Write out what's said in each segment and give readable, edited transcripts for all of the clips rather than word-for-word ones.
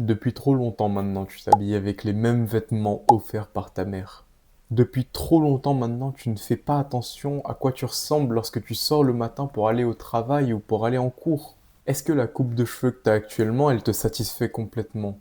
Depuis trop longtemps maintenant, tu t'habilles avec les mêmes vêtements offerts par ta mère. Depuis trop longtemps maintenant, tu ne fais pas attention à quoi tu ressembles lorsque tu sors le matin pour aller au travail ou pour aller en cours. Est-ce que la coupe de cheveux que tu as actuellement, elle te satisfait complètement?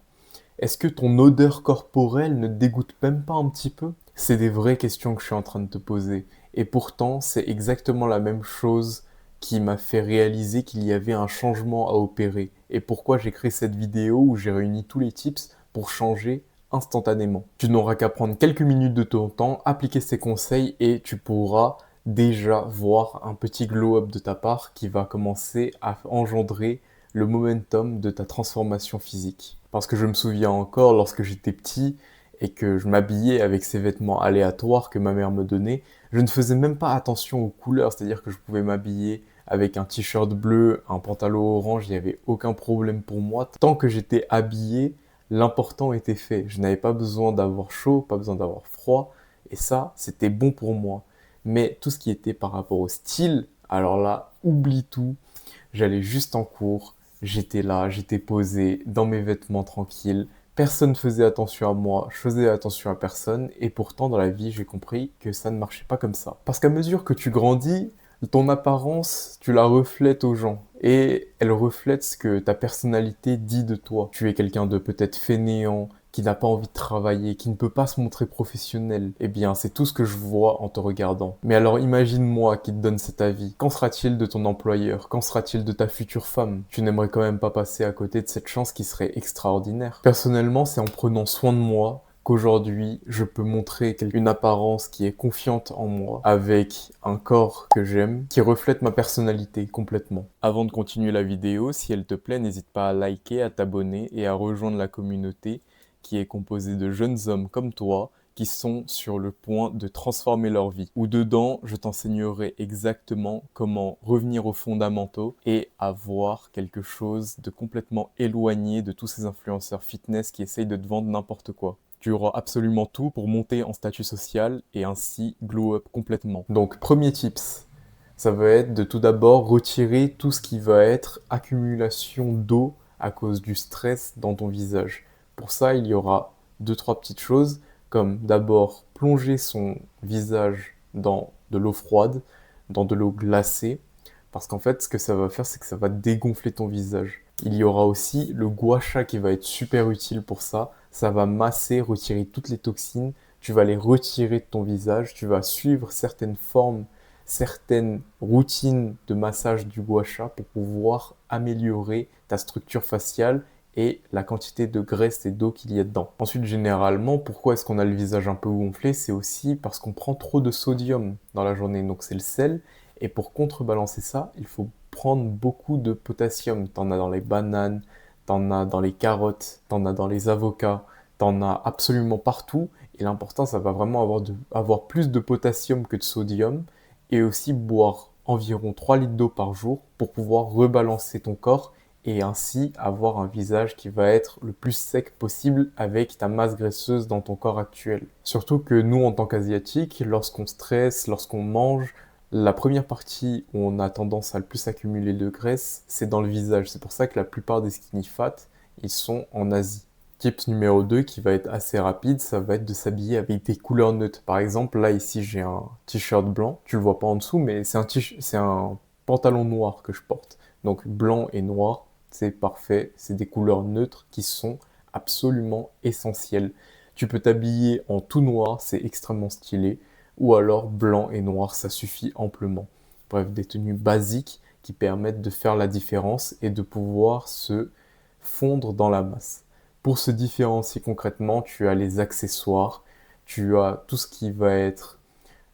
Est-ce que ton odeur corporelle ne te dégoûte même pas un petit peu? C'est des vraies questions que je suis en train de te poser. Et pourtant, c'est exactement la même chose qui m'a fait réaliser qu'il y avait un changement à opérer. Et pourquoi j'ai créé cette vidéo où j'ai réuni tous les tips pour changer instantanément. Tu n'auras qu'à prendre quelques minutes de ton temps, appliquer ces conseils et tu pourras déjà voir un petit glow-up de ta part qui va commencer à engendrer le momentum de ta transformation physique. Parce que je me souviens encore lorsque j'étais petit et que je m'habillais avec ces vêtements aléatoires que ma mère me donnait, je ne faisais même pas attention aux couleurs, c'est-à-dire que je pouvais m'habiller avec un t-shirt bleu, un pantalon orange, il n'y avait aucun problème pour moi. Tant que j'étais habillé, l'important était fait. Je n'avais pas besoin d'avoir chaud, pas besoin d'avoir froid, et ça, c'était bon pour moi. Mais tout ce qui était par rapport au style, alors là, oublie tout. J'allais juste en cours, j'étais là, j'étais posé dans mes vêtements tranquilles. Personne ne faisait attention à moi, je faisais attention à personne, et pourtant dans la vie j'ai compris que ça ne marchait pas comme ça. Parce qu'à mesure que tu grandis, ton apparence, tu la reflètes aux gens, et elle reflète ce que ta personnalité dit de toi. Tu es quelqu'un de peut-être fainéant, qui n'a pas envie de travailler, qui ne peut pas se montrer professionnel. Eh bien, c'est tout ce que je vois en te regardant. Mais alors imagine-moi qui te donne cet avis. Qu'en sera-t-il de ton employeur? Qu'en sera-t-il de ta future femme? Tu n'aimerais quand même pas passer à côté de cette chance qui serait extraordinaire. Personnellement, c'est en prenant soin de moi qu'aujourd'hui, je peux montrer une apparence qui est confiante en moi, avec un corps que j'aime, qui reflète ma personnalité complètement. Avant de continuer la vidéo, si elle te plaît, n'hésite pas à liker, à t'abonner et à rejoindre la communauté qui est composée de jeunes hommes comme toi qui sont sur le point de transformer leur vie. Où dedans, je t'enseignerai exactement comment revenir aux fondamentaux et avoir quelque chose de complètement éloigné de tous ces influenceurs fitness qui essayent de te vendre n'importe quoi. Tu auras absolument tout pour monter en statut social et ainsi glow up complètement. Donc, premier tips, ça va être de tout d'abord retirer tout ce qui va être accumulation d'eau à cause du stress dans ton visage. Pour ça, il y aura deux, trois petites choses, comme d'abord plonger son visage dans de l'eau froide, dans de l'eau glacée, parce qu'en fait, ce que ça va faire, c'est que ça va dégonfler ton visage. Il y aura aussi le gua sha qui va être super utile pour ça. Ça va masser, retirer toutes les toxines. Tu vas les retirer de ton visage. Tu vas suivre certaines formes, certaines routines de massage du gua sha pour pouvoir améliorer ta structure faciale et la quantité de graisse et d'eau qu'il y a dedans. Ensuite, généralement, pourquoi est-ce qu'on a le visage un peu gonflé? C'est aussi parce qu'on prend trop de sodium dans la journée, donc c'est le sel. Et pour contrebalancer ça, il faut prendre beaucoup de potassium. T'en as dans les bananes, t'en as dans les carottes, t'en as dans les avocats, t'en as absolument partout. Et l'important, ça va vraiment avoir plus de potassium que de sodium. Et aussi boire environ 3 litres d'eau par jour pour pouvoir rebalancer ton corps et ainsi avoir un visage qui va être le plus sec possible avec ta masse graisseuse dans ton corps actuel. Surtout que nous, en tant qu'Asiatiques, lorsqu'on stresse, lorsqu'on mange, la première partie où on a tendance à le plus accumuler de graisse, c'est dans le visage. C'est pour ça que la plupart des skinny fat, ils sont en Asie. Tips numéro 2 qui va être assez rapide, ça va être de s'habiller avec des couleurs neutres. Par exemple, là ici j'ai un t-shirt blanc, tu le vois pas en dessous, mais c'est un pantalon noir que je porte. Donc blanc et noir, c'est parfait, c'est des couleurs neutres qui sont absolument essentielles. Tu peux t'habiller en tout noir, c'est extrêmement stylé, ou alors blanc et noir, ça suffit amplement. Bref, des tenues basiques qui permettent de faire la différence et de pouvoir se fondre dans la masse. Pour se différencier concrètement, tu as les accessoires, tu as tout ce qui va être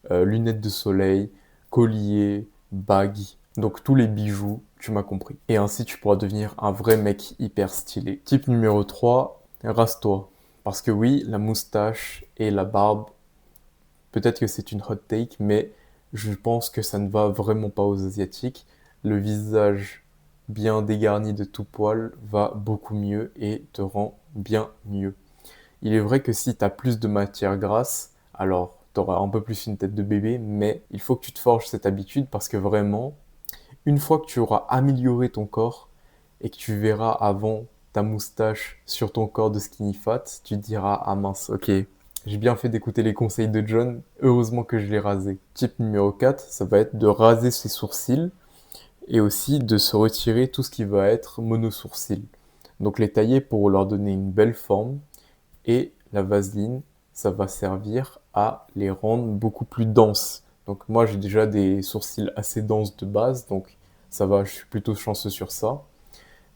lunettes de soleil, collier, bagues, donc tous les bijoux, tu m'as compris. Et ainsi, tu pourras devenir un vrai mec hyper stylé. Type numéro 3, rase-toi. Parce que oui, la moustache et la barbe, peut-être que c'est une hot take, mais je pense que ça ne va vraiment pas aux Asiatiques. Le visage bien dégarni de tout poil va beaucoup mieux et te rend bien mieux. Il est vrai que si tu as plus de matière grasse, alors tu auras un peu plus une tête de bébé, mais il faut que tu te forges cette habitude parce que vraiment, une fois que tu auras amélioré ton corps et que tu verras avant ta moustache sur ton corps de skinny fat, tu te diras, ah mince, ok, j'ai bien fait d'écouter les conseils de John, heureusement que je l'ai rasé. Type numéro 4, ça va être de raser ses sourcils et aussi de se retirer tout ce qui va être monosourcil. Donc les tailler pour leur donner une belle forme et la vaseline, ça va servir à les rendre beaucoup plus denses. Donc moi j'ai déjà des sourcils assez denses de base, donc ça va, je suis plutôt chanceux sur ça.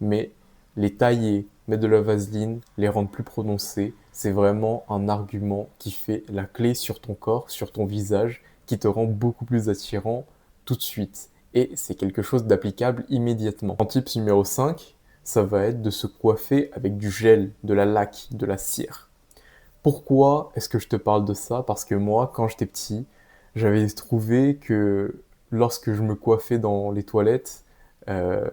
Mais les tailler, mettre de la vaseline, les rendre plus prononcés, c'est vraiment un argument qui fait la clé sur ton corps, sur ton visage, qui te rend beaucoup plus attirant tout de suite. Et c'est quelque chose d'applicable immédiatement. En tips numéro 5, ça va être de se coiffer avec du gel, de la laque, de la cire. Pourquoi est-ce que je te parle de ça? Parce que moi, quand j'étais petit, j'avais trouvé que lorsque je me coiffais dans les toilettes euh,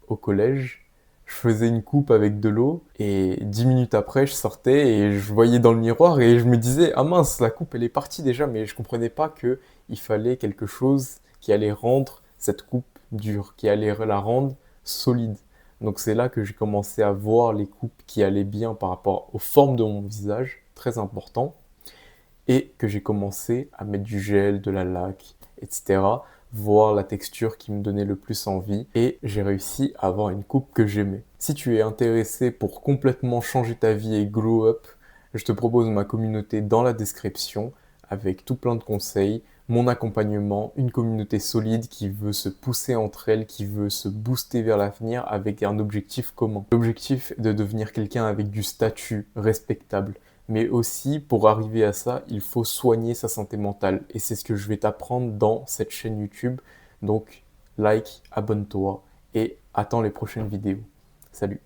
au collège, je faisais une coupe avec de l'eau et 10 minutes après, je sortais et je voyais dans le miroir et je me disais, ah mince, la coupe elle est partie déjà, mais je comprenais pas que il fallait quelque chose qui allait rendre cette coupe dure, qui allait la rendre solide. Donc c'est là que j'ai commencé à voir les coupes qui allaient bien par rapport aux formes de mon visage, très important, et que j'ai commencé à mettre du gel, de la laque, etc. Voir la texture qui me donnait le plus envie, et j'ai réussi à avoir une coupe que j'aimais. Si tu es intéressé pour complètement changer ta vie et glow up, je te propose ma communauté dans la description avec tout plein de conseils, mon accompagnement, une communauté solide qui veut se pousser entre elles, qui veut se booster vers l'avenir avec un objectif commun. L'objectif est de devenir quelqu'un avec du statut respectable. Mais aussi, pour arriver à ça, il faut soigner sa santé mentale. Et c'est ce que je vais t'apprendre dans cette chaîne YouTube. Donc, like, abonne-toi et attends les prochaines vidéos. Salut!